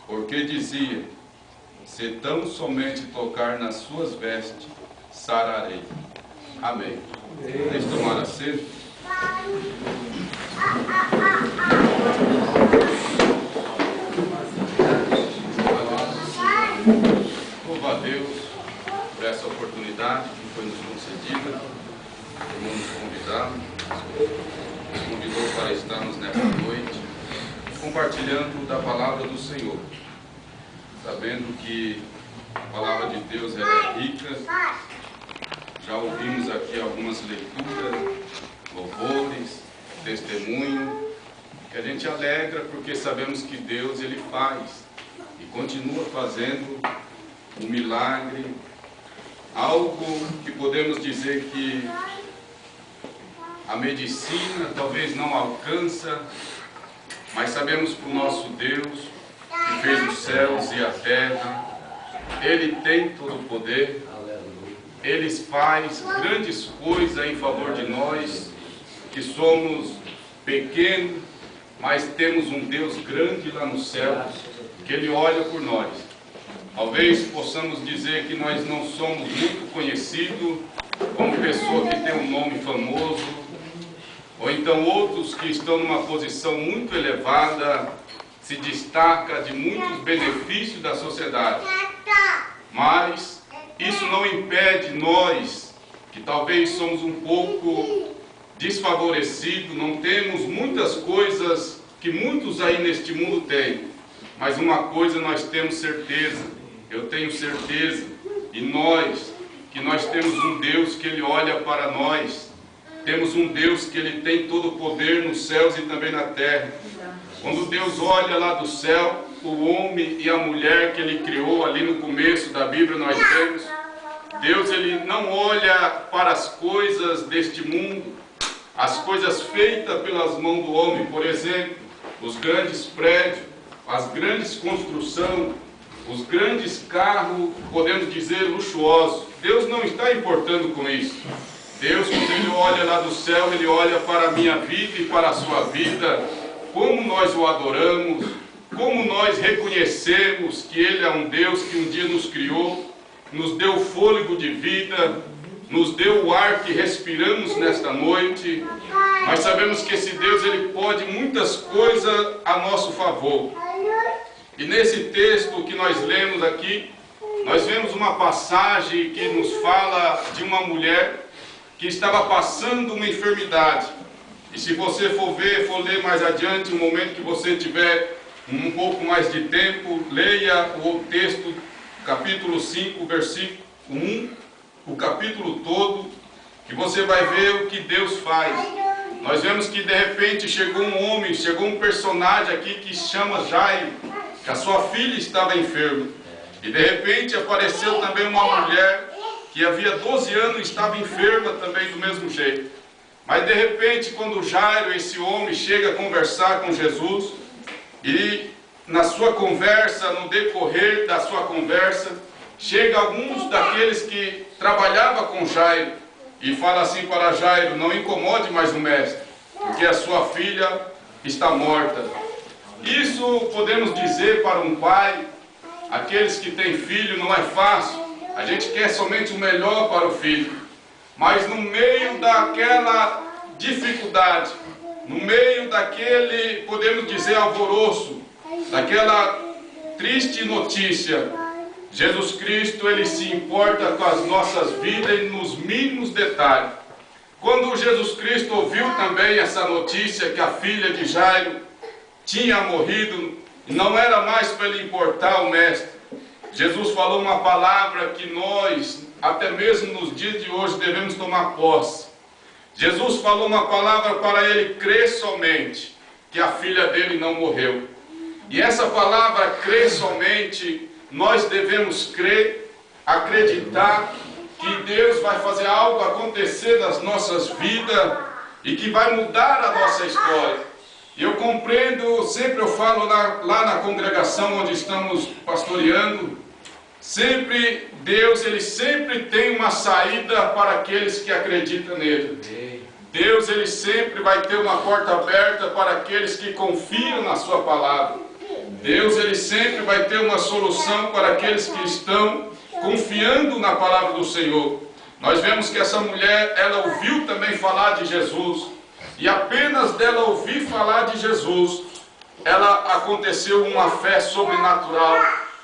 porque dizia: se tão somente tocar nas suas vestes, sararei. Amém. Deixe tomar assento. Louvo a Deus por essa oportunidade que foi nos concedida. Nos convidou para estarmos nesta noite compartilhando da palavra do Senhor, sabendo que a palavra de Deus é rica. Já ouvimos aqui algumas leituras, louvores, testemunho, que a gente alegra porque sabemos que Deus ele faz e continua fazendo um milagre, algo que podemos dizer que a medicina talvez não alcança, mas sabemos que o nosso Deus, que fez os céus e a terra, Ele tem todo o poder, Ele faz grandes coisas em favor de nós, que somos pequenos, mas temos um Deus grande lá no céu, que Ele olha por nós. Talvez possamos dizer que nós não somos muito conhecidos como pessoa que tem um nome famoso, ou então outros que estão numa posição muito elevada, se destaca de muitos benefícios da sociedade. Mas isso não impede nós, que talvez somos um pouco desfavorecidos, não temos muitas coisas que muitos aí neste mundo têm. Mas uma coisa nós temos certeza, eu tenho certeza, e nós, que nós temos um Deus que Ele olha para nós. Temos um Deus que Ele tem todo o poder nos céus e também na terra. Quando Deus olha lá do céu, o homem e a mulher que Ele criou ali no começo da Bíblia, nós vemos, Deus Ele não olha para as coisas deste mundo, as coisas feitas pelas mãos do homem, por exemplo, os grandes prédios, as grandes construções, os grandes carros, podemos dizer, luxuosos. Deus não está importando com isso. Deus, quando Ele olha lá do céu, Ele olha para a minha vida e para a sua vida, como nós o adoramos, como nós reconhecemos que Ele é um Deus que um dia nos criou, nos deu fôlego de vida, nos deu o ar que respiramos nesta noite. Nós sabemos que esse Deus, Ele pode muitas coisas a nosso favor. E nesse texto que nós lemos aqui, nós vemos uma passagem que nos fala de uma mulher que estava passando uma enfermidade. E se você for ler mais adiante, no momento que você tiver um pouco mais de tempo, leia o texto, capítulo 5, versículo 1, o capítulo todo, que você vai ver o que Deus faz. Nós vemos que de repente chegou um homem, chegou um personagem aqui que se chama Jairo, que a sua filha estava enferma. E de repente apareceu também uma mulher que havia 12 anos estava enferma também do mesmo jeito. Mas de repente, quando Jairo, esse homem, chega a conversar com Jesus, e na sua conversa, no decorrer da sua conversa, chega alguns daqueles que trabalhavam com Jairo, e fala assim para Jairo: não incomode mais o mestre, porque a sua filha está morta. Isso podemos dizer para um pai, aqueles que têm filho, não é fácil. A gente quer somente o melhor para o filho. Mas no meio daquela dificuldade, no meio daquele, podemos dizer, alvoroço, daquela triste notícia, Jesus Cristo, Ele se importa com as nossas vidas e nos mínimos detalhes. Quando Jesus Cristo ouviu também essa notícia que a filha de Jairo tinha morrido, não era mais para Ele importar o mestre. Jesus falou uma palavra que nós, até mesmo nos dias de hoje, devemos tomar posse. Jesus falou uma palavra para ele crer somente, que a filha dele não morreu. E essa palavra, crer somente, nós devemos crer, acreditar que Deus vai fazer algo acontecer nas nossas vidas e que vai mudar a nossa história. E eu compreendo, sempre eu falo lá na congregação onde estamos pastoreando, sempre Deus, Ele sempre tem uma saída para aqueles que acreditam nele. Deus, Ele sempre vai ter uma porta aberta para aqueles que confiam na sua palavra. Deus, ele sempre vai ter uma solução para aqueles que estão confiando na palavra do Senhor. Nós vemos que essa mulher, ela ouviu também falar de Jesus, e apenas dela ouvir falar de Jesus, aconteceu uma fé sobrenatural.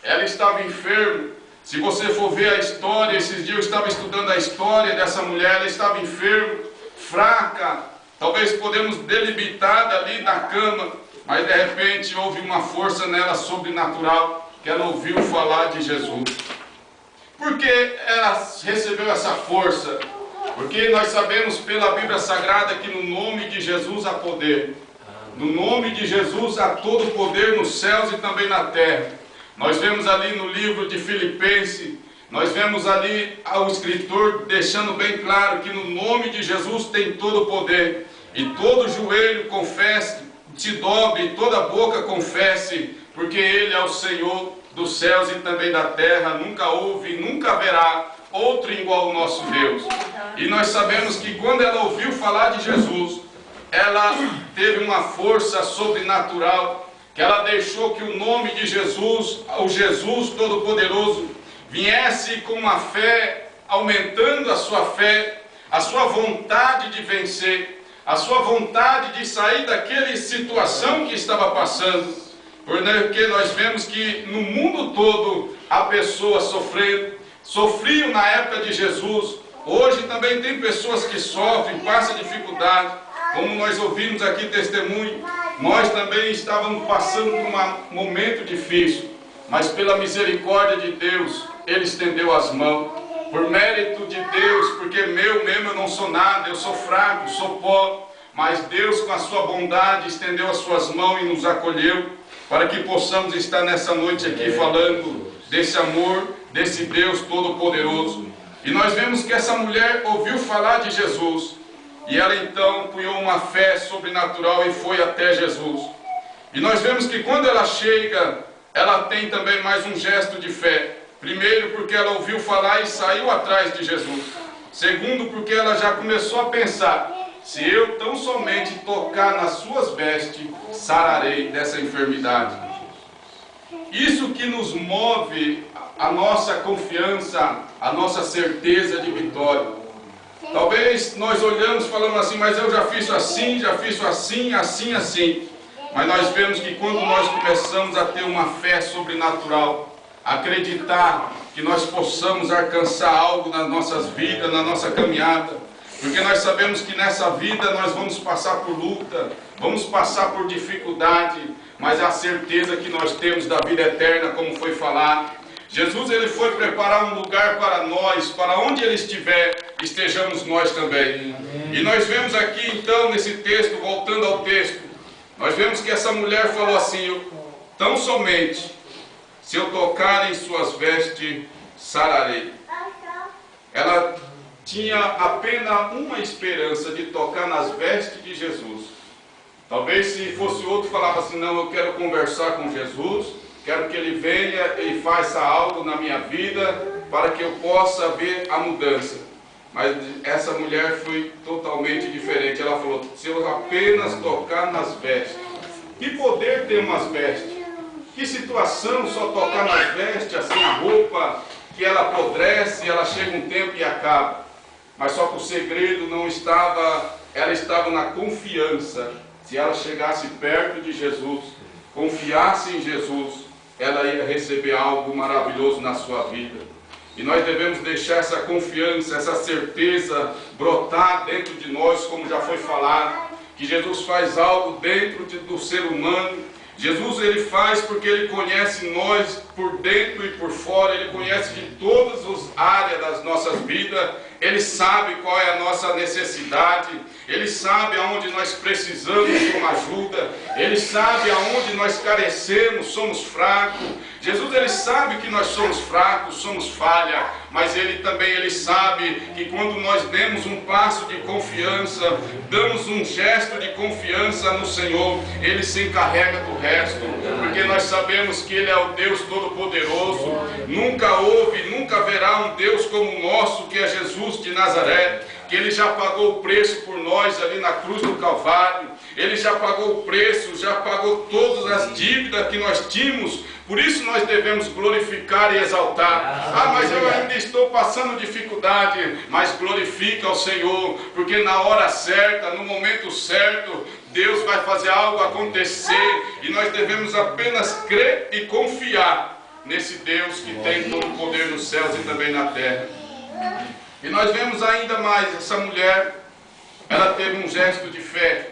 Ela estava enferma. Se você for ver a história, esses dias eu estava estudando a história dessa mulher, ela estava enferma, fraca, talvez podemos delimitada ali na cama, mas de repente houve uma força nela sobrenatural, que ela ouviu falar de Jesus. Por que ela recebeu essa força? Porque nós sabemos pela Bíblia Sagrada que no nome de Jesus há poder. No nome de Jesus há todo poder nos céus e também na terra. Nós vemos ali no livro de Filipenses, nós vemos ali o escritor deixando bem claro que no nome de Jesus tem todo o poder. E todo joelho confesse, se dobre, e toda boca confesse, porque Ele é o Senhor dos céus e também da terra. Nunca houve e nunca haverá outro igual ao nosso Deus. E nós sabemos que quando ela ouviu falar de Jesus, ela teve uma força sobrenatural, que ela deixou que o nome de Jesus, o Jesus Todo-Poderoso, viesse com uma fé, aumentando a sua vontade de vencer, a sua vontade de sair daquela situação que estava passando, porque nós vemos que no mundo todo há pessoas sofriam na época de Jesus, hoje também tem pessoas que sofrem, passam dificuldade, como nós ouvimos aqui testemunho. Nós também estávamos passando por um momento difícil, mas pela misericórdia de Deus, Ele estendeu as mãos. Por mérito de Deus, porque mesmo eu não sou nada, eu sou fraco, sou pó, mas Deus com a sua bondade estendeu as suas mãos e nos acolheu, para que possamos estar nessa noite aqui falando desse amor, desse Deus Todo-Poderoso. E nós vemos que essa mulher ouviu falar de Jesus, e ela então punhou uma fé sobrenatural e foi até Jesus. E nós vemos que quando ela chega, ela tem também mais um gesto de fé. Primeiro, porque ela ouviu falar e saiu atrás de Jesus. Segundo, porque ela já começou a pensar: se eu tão somente tocar nas suas vestes, sararei dessa enfermidade. Isso que nos move a nossa confiança, a nossa certeza de vitória. Talvez nós olhamos e falamos assim: mas eu já fiz assim, assim. Mas nós vemos que quando nós começamos a ter uma fé sobrenatural, acreditar que nós possamos alcançar algo nas nossas vidas, na nossa caminhada, porque nós sabemos que nessa vida nós vamos passar por luta, vamos passar por dificuldade, mas a certeza que nós temos da vida eterna, como foi falado. Jesus, ele foi preparar um lugar para nós, para onde ele estiver, estejamos nós também. E nós vemos aqui então nesse texto, voltando ao texto, nós vemos que essa mulher falou assim: tão somente se eu tocar em suas vestes, sararei. Ela tinha apenas uma esperança de tocar nas vestes de Jesus. Talvez se fosse outro falava assim: não, eu quero conversar com Jesus, quero que Ele venha e faça algo na minha vida para que eu possa ver a mudança. Mas essa mulher foi totalmente diferente. Ela falou: se eu apenas tocar nas vestes. Que poder tem umas vestes? Que situação só tocar nas vestes, assim a roupa, que ela apodrece, ela chega um tempo e acaba. Mas só que o segredo não estava, ela estava na confiança. Se ela chegasse perto de Jesus, confiasse em Jesus, ela ia receber algo maravilhoso na sua vida. E nós devemos deixar essa confiança, essa certeza brotar dentro de nós, como já foi falado, que Jesus faz algo dentro do ser humano. Jesus, ele faz porque ele conhece nós por dentro e por fora, ele conhece de todas as áreas das nossas vidas, ele sabe qual é a nossa necessidade, ele sabe aonde nós precisamos de uma ajuda, ele sabe aonde nós carecemos, somos fracos. Jesus, ele sabe que nós somos fracos, somos falha, mas ele sabe que quando nós demos um passo de confiança, damos um gesto de confiança no Senhor, ele se encarrega do resto, porque nós sabemos que ele é o Deus Todo-Poderoso. Nunca houve, nunca haverá um Deus como o nosso, que é Jesus de Nazaré. que Ele já pagou o preço por nós ali na cruz do Calvário. Ele já pagou o preço, já pagou todas as dívidas que nós tínhamos. Por isso nós devemos glorificar e exaltar. Ah, mas eu ainda estou passando dificuldade. Mas glorifica ao Senhor, porque na hora certa, no momento certo, Deus vai fazer algo acontecer. E nós devemos apenas crer e confiar nesse Deus que tem todo o poder nos céus e também na terra. E nós vemos ainda mais, essa mulher, ela teve um gesto de fé.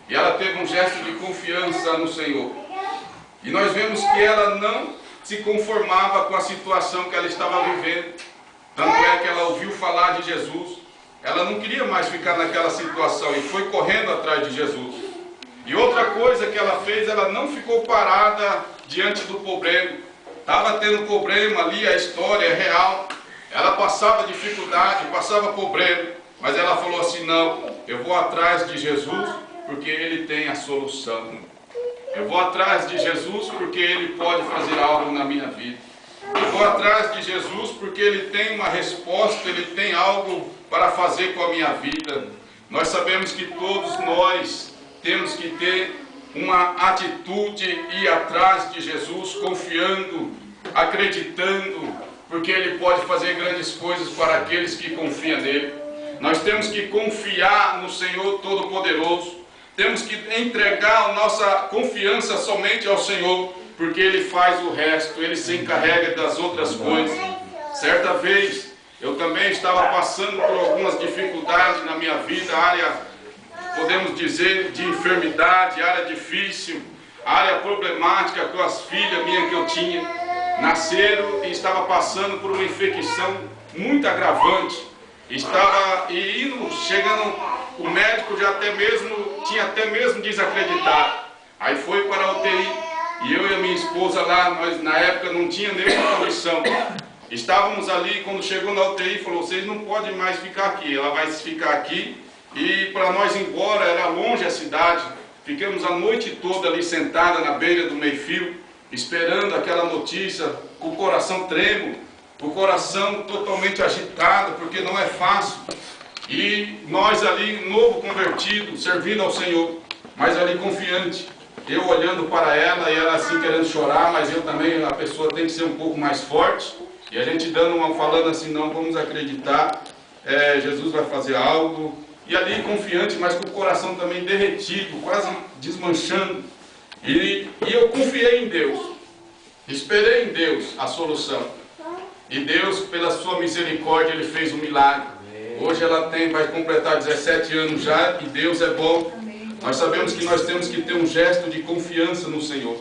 E ela teve um gesto de confiança no Senhor. E nós vemos que ela não se conformava com a situação que ela estava vivendo. Tanto é que ela ouviu falar de Jesus. Ela não queria mais ficar naquela situação e foi correndo atrás de Jesus. E outra coisa que ela fez, ela não ficou parada diante do problema. Estava tendo problema ali, a história é real. Ela passava dificuldade, passava problema. Mas ela falou assim, não, eu vou atrás de Jesus porque Ele tem a solução. Eu vou atrás de Jesus porque Ele pode fazer algo na minha vida. Eu vou atrás de Jesus porque Ele tem uma resposta, Ele tem algo para fazer com a minha vida. Nós sabemos que todos nós temos que ter uma atitude, ir atrás de Jesus, confiando, acreditando, porque Ele pode fazer grandes coisas para aqueles que confiam nele. Nós temos que confiar no Senhor Todo-Poderoso. Temos que entregar a nossa confiança somente ao Senhor, porque Ele faz o resto, Ele se encarrega das outras coisas. Certa vez, eu também estava passando por algumas dificuldades na minha vida, área, podemos dizer, de enfermidade, área difícil, área problemática com as filhas minhas que eu tinha. Nasceram e estava passando por uma infecção muito agravante. Estava chegando, o médico tinha até mesmo desacreditado. Aí foi para a UTI. E eu e a minha esposa lá, nós na época não tinha nenhuma condição. Estávamos ali, quando chegou na UTI, falou, vocês não podem mais ficar aqui. Ela vai ficar aqui. E para nós ir embora, era longe a cidade. Ficamos a noite toda ali sentada na beira do meio-fio, esperando aquela notícia, com o coração trêmulo. O coração totalmente agitado, porque não é fácil. E nós ali, novo convertido, servindo ao Senhor, mas ali confiante. Eu olhando para ela e ela assim querendo chorar, mas eu também, a pessoa tem que ser um pouco mais forte. E a gente falando assim, não, vamos acreditar, Jesus vai fazer algo. E ali confiante, mas com o coração também derretido, quase desmanchando. E eu confiei em Deus. Esperei em Deus a solução. E Deus, pela sua misericórdia, Ele fez um milagre. Hoje ela vai completar 17 anos já, e Deus é bom. Nós sabemos que nós temos que ter um gesto de confiança no Senhor.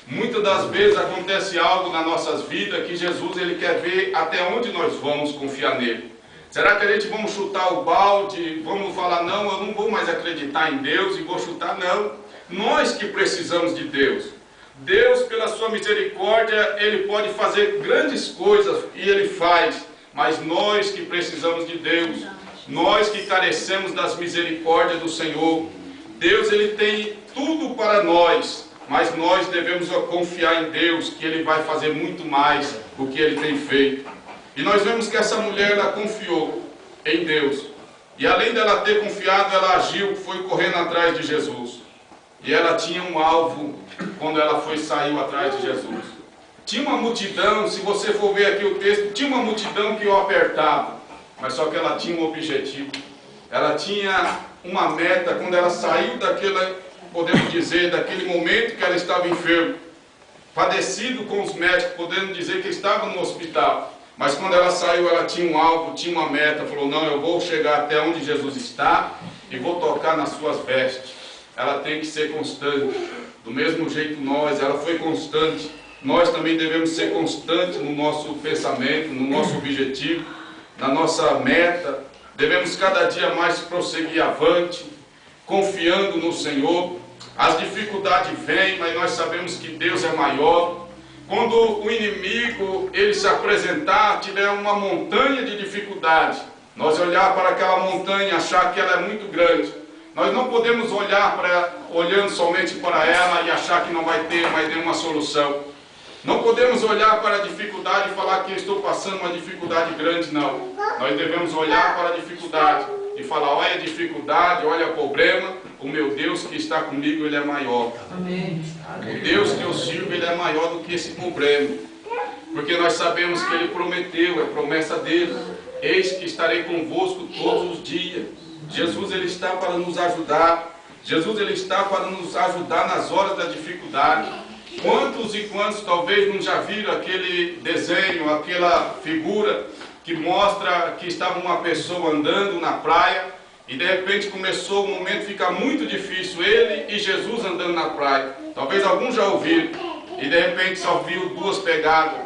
Muitas das vezes acontece algo nas nossas vidas que Jesus Ele quer ver até onde nós vamos confiar nele. Será que a gente vamos chutar o balde, vamos falar, não, eu não vou mais acreditar em Deus e vou chutar, não. Nós que precisamos de Deus. Deus, pela sua misericórdia, Ele pode fazer grandes coisas e Ele faz. Mas nós que precisamos de Deus, nós que carecemos das misericórdias do Senhor, Deus Ele tem tudo para nós, mas nós devemos confiar em Deus, que Ele vai fazer muito mais do que Ele tem feito. E nós vemos que essa mulher, ela confiou em Deus. E além dela ter confiado, ela agiu, foi correndo atrás de Jesus. E ela tinha um alvo quando ela saiu atrás de Jesus. Tinha uma multidão, se você for ver aqui o texto, tinha uma multidão que o apertava. Mas só que ela tinha um objetivo. Ela tinha uma meta quando ela saiu podemos dizer, daquele momento que ela estava enferma. Padecido com os médicos, podemos dizer que estava no hospital. Mas quando ela saiu, ela tinha um alvo, tinha uma meta. Falou, não, eu vou chegar até onde Jesus está e vou tocar nas suas vestes. Ela tem que ser constante. Do mesmo jeito ela foi constante. Nós também devemos ser constantes no nosso pensamento, no nosso objetivo, na nossa meta. Devemos cada dia mais prosseguir avante, confiando no Senhor. As dificuldades vêm, mas nós sabemos que Deus é maior. Quando o inimigo ele se apresentar, tiver uma montanha de dificuldade, nós olhar para aquela montanha e achar que ela é muito grande. Nós não podemos olhar olhando somente para ela e achar que não vai ter mais nenhuma solução. Não podemos olhar para a dificuldade e falar que eu estou passando uma dificuldade grande, não. Nós devemos olhar para a dificuldade e falar, olha a dificuldade, olha o problema, o meu Deus que está comigo, Ele é maior. Amém. O Deus que eu sirvo, Ele é maior do que esse problema. Porque nós sabemos que Ele prometeu, é promessa dele. Eis que estarei convosco todos os dias. Jesus, Ele está para nos ajudar. Jesus, Ele está para nos ajudar nas horas da dificuldade. Quantos e quantos talvez não já viram aquele desenho, aquela figura que mostra que estava uma pessoa andando na praia e de repente começou o momento a ficar muito difícil, ele e Jesus andando na praia. Talvez alguns já ouviram e de repente só viu duas pegadas,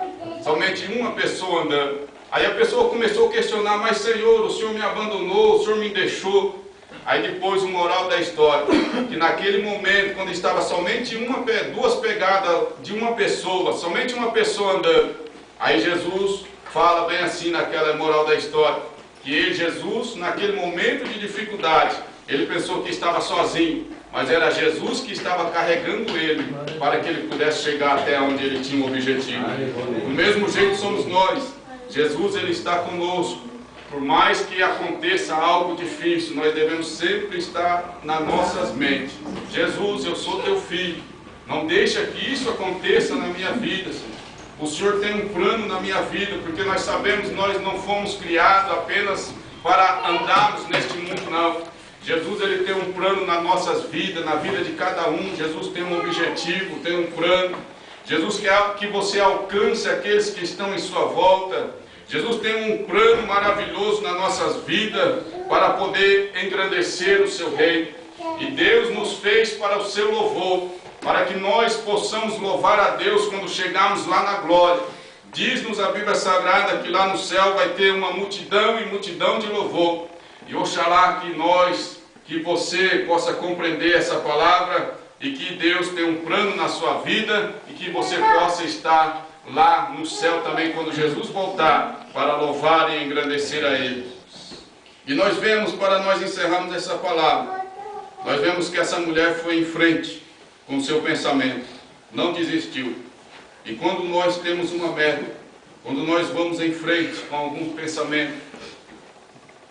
somente uma pessoa andando. Aí a pessoa começou a questionar, mas Senhor, o Senhor me abandonou, o Senhor me deixou. Aí depois o moral da história, que naquele momento, quando estava somente duas pegadas de uma pessoa, somente uma pessoa andando, aí Jesus fala bem assim naquela moral da história, que ele, Jesus, naquele momento de dificuldade, ele pensou que estava sozinho, mas era Jesus que estava carregando ele, para que ele pudesse chegar até onde ele tinha o objetivo. Do mesmo jeito somos nós, Jesus, ele está conosco. Por mais que aconteça algo difícil, nós devemos sempre estar nas nossas mentes. Jesus, eu sou teu filho. Não deixa que isso aconteça na minha vida, Senhor. O Senhor tem um plano na minha vida, porque nós sabemos que nós não fomos criados apenas para andarmos neste mundo, não. Jesus, ele tem um plano nas nossas vidas, na vida de cada um. Jesus tem um objetivo, tem um plano. Jesus quer que você alcance aqueles que estão em sua volta. Jesus tem um plano maravilhoso nas nossas vidas para poder engrandecer o seu reino. E Deus nos fez para o seu louvor, para que nós possamos louvar a Deus quando chegarmos lá na glória. Diz-nos a Bíblia Sagrada que lá no céu vai ter uma multidão e multidão de louvor. E oxalá que você possa compreender essa palavra e que Deus tem um plano na sua vida e que você possa estar lá no céu também quando Jesus voltar para louvar e engrandecer a Ele. E nós vemos, para nós encerrarmos essa palavra, nós vemos que essa mulher foi em frente com o seu pensamento, não desistiu. E quando nós temos uma meta, quando nós vamos em frente com algum pensamento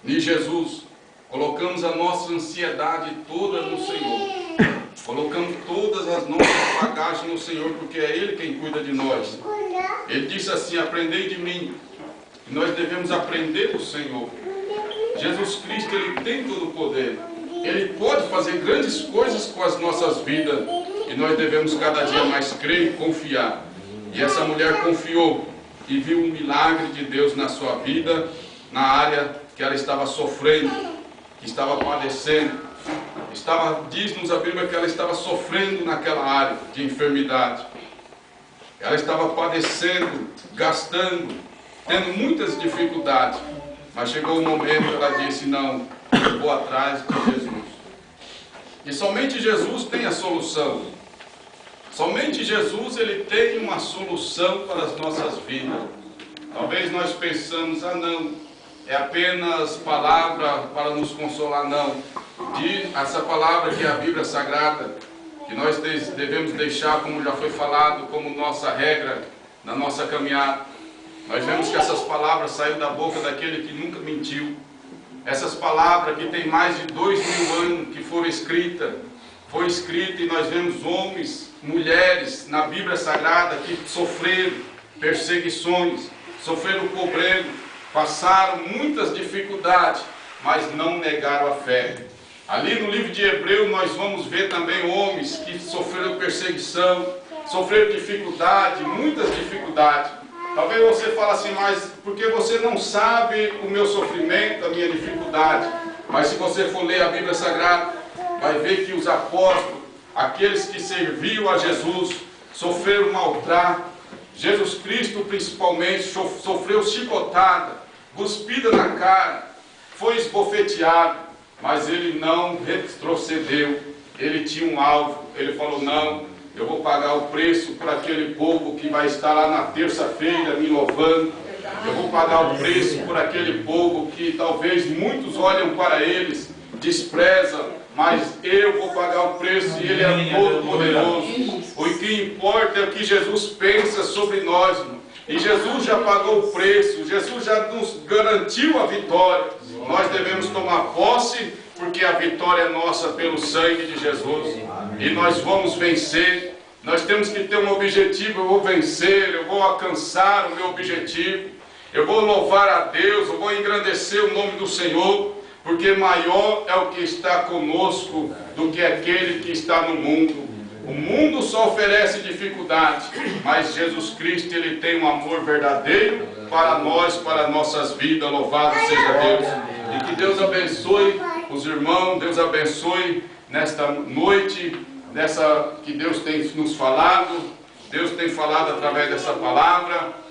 em Jesus, colocamos a nossa ansiedade toda no Senhor. Colocamos todas as nossas bagagens no Senhor, porque é Ele quem cuida de nós. Ele disse assim, aprendei de mim. E nós devemos aprender do Senhor. Jesus Cristo, Ele tem todo o poder. Ele pode fazer grandes coisas com as nossas vidas. E nós devemos cada dia mais crer e confiar. E essa mulher confiou e viu um milagre de Deus na sua vida, na área que ela estava sofrendo, que estava padecendo. Diz-nos a Bíblia que ela estava sofrendo naquela área de enfermidade. Ela estava padecendo, gastando, tendo muitas dificuldades. Mas chegou o momento que ela disse, não, eu vou atrás de Jesus. E somente Jesus tem a solução. Somente Jesus, Ele tem uma solução para as nossas vidas. Talvez nós pensamos, não, é apenas palavra para nos consolar, não. Essa palavra que é a Bíblia Sagrada, que nós devemos deixar, como já foi falado, como nossa regra na nossa caminhada. Nós vemos que essas palavras saíram da boca daquele que nunca mentiu. Essas palavras que tem mais de 2000 anos que foram escritas, foi escrita e nós vemos homens, mulheres na Bíblia Sagrada que sofreram perseguições, sofreram problema, passaram muitas dificuldades, mas não negaram a fé. Ali no livro de Hebreus nós vamos ver também homens que sofreram perseguição, sofreram dificuldade, muitas dificuldades. Talvez você fale assim, mas porque você não sabe o meu sofrimento, a minha dificuldade. Mas se você for ler a Bíblia Sagrada, vai ver que os apóstolos, aqueles que serviam a Jesus, sofreram maltrato. Jesus Cristo principalmente sofreu chicotada, cuspida na cara, foi esbofeteado. Mas ele não retrocedeu, ele tinha um alvo, ele falou, não, eu vou pagar o preço para aquele povo que vai estar lá na terça-feira me louvando, eu vou pagar o preço por aquele povo que talvez muitos olham para eles, desprezam, mas eu vou pagar o preço e Ele é todo poderoso. que importa é o que Jesus pensa sobre nós, irmão. E Jesus já pagou o preço, Jesus já nos garantiu a vitória. Nós devemos tomar posse, porque a vitória é nossa pelo sangue de Jesus. E nós vamos vencer. Nós temos que ter um objetivo. Eu vou vencer, eu vou alcançar o meu objetivo. Eu vou louvar a Deus, eu vou engrandecer o nome do Senhor, porque maior é o que está conosco do que aquele que está no mundo. O mundo só oferece dificuldade, mas Jesus Cristo, Ele tem um amor verdadeiro para nós, para nossas vidas. Louvado seja Deus. E que Deus abençoe os irmãos, Deus abençoe nesta noite, que Deus tem nos falado. Deus tem falado através dessa palavra.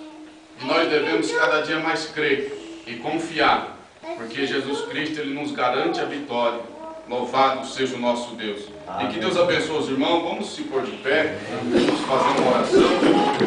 E nós devemos cada dia mais crer e confiar, porque Jesus Cristo, Ele nos garante a vitória. Louvado seja o nosso Deus. E que Deus abençoe os irmãos. Vamos se pôr de pé, vamos fazer uma oração.